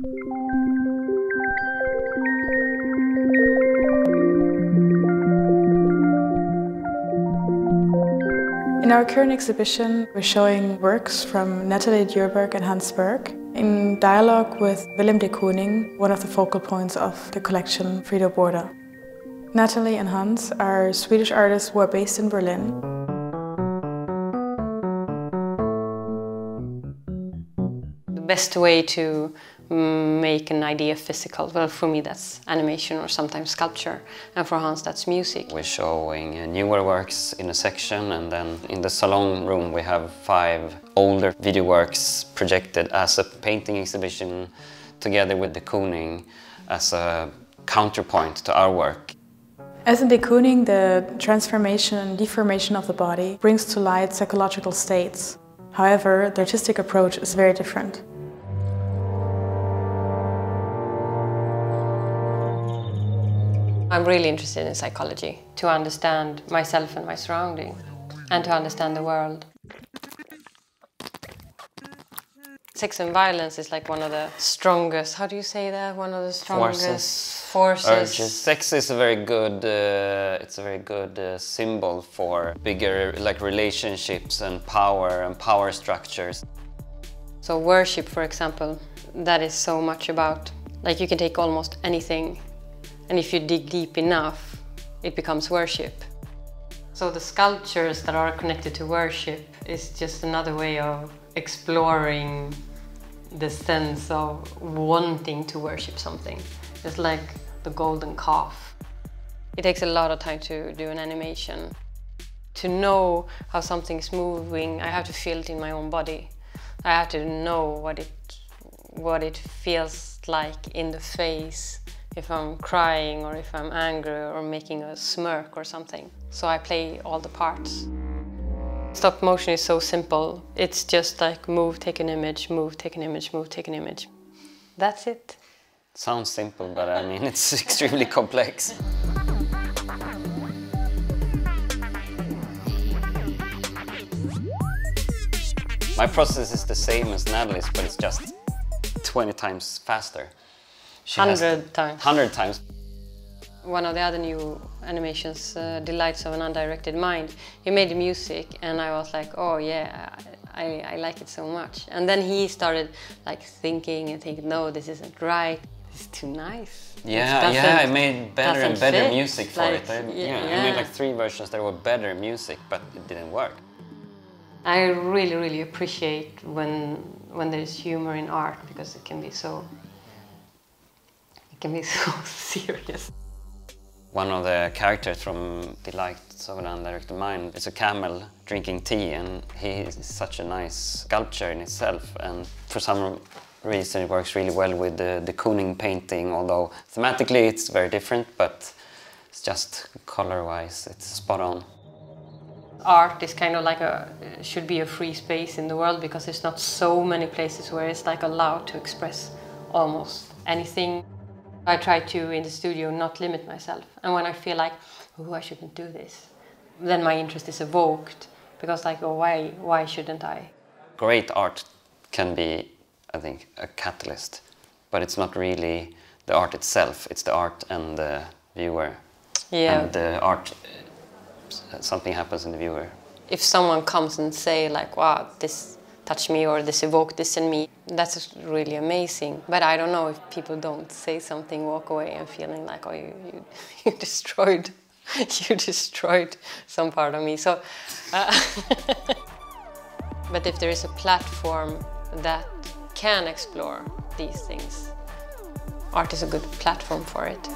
In our current exhibition, we're showing works from Nathalie Djurberg and Hans Berg in dialogue with Willem de Kooning, one of the focal points of the collection Burda. Nathalie and Hans are Swedish artists who are based in Berlin. The best way to make an idea physical, well, for me that's animation or sometimes sculpture, and for Hans that's music. We're showing newer works in a section, and then in the salon room we have 5 older video works projected as a painting exhibition together with the Kooning as a counterpoint to our work. As in the Kooning, the transformation and deformation of the body brings to light psychological states. However, the artistic approach is very different. I'm really interested in psychology, to understand myself and my surrounding, and to understand the world. Sex and violence is like one of the strongest, how do you say that? One of the strongest forces. Urges. Sex is a very good, symbol for bigger like relationships and power structures. So worship, for example, that is so much about, like you can take almost anything, and if you dig deep enough, it becomes worship. So the sculptures that are connected to worship is just another way of exploring the sense of wanting to worship something. It's like the golden calf. It takes a lot of time to do an animation. To know how something's moving, I have to feel it in my own body. I have to know what it feels like in the face, if I'm crying or if I'm angry or making a smirk or something. So I play all the parts. Stop motion is so simple. It's just like move, take an image, move, take an image, move, take an image. That's it. Sounds simple, but I mean it's extremely complex. My process is the same as Nathalie's, but it's just 20 times faster. 100 times. 100 times. One of the other new animations, Delights of an Undirected Mind, he made the music and I was like, oh yeah, I like it so much. And then he started like thinking and thinking, no, this isn't right, it's too nice. Yeah, I made better and better fit. music for it. I made like 3 versions that were better music, but it didn't work. I really, really appreciate when there's humor in art, because it can be so serious. One of the characters from Delights of an Undirected Mind is a camel drinking tea, and he is such a nice sculpture in itself, and for some reason it works really well with the Kooning painting, although thematically it's very different, but it's just color-wise, it's spot on. Art is kind of like should be a free space in the world, because there's not so many places where it's like allowed to express almost anything. I try to, in the studio, not limit myself. And when I feel like, oh, I shouldn't do this, then my interest is evoked, because like, oh, why shouldn't I? Great art can be, I think, a catalyst, but it's not really the art itself, it's the art and the viewer. Yeah. And the art, something happens in the viewer. If someone comes and say like, wow, this touched me or this evoked this in me, that's really amazing. But I don't know if people don't say something, walk away and feeling like, oh, you destroyed some part of me. So, but if there is a platform that can explore these things, art is a good platform for it.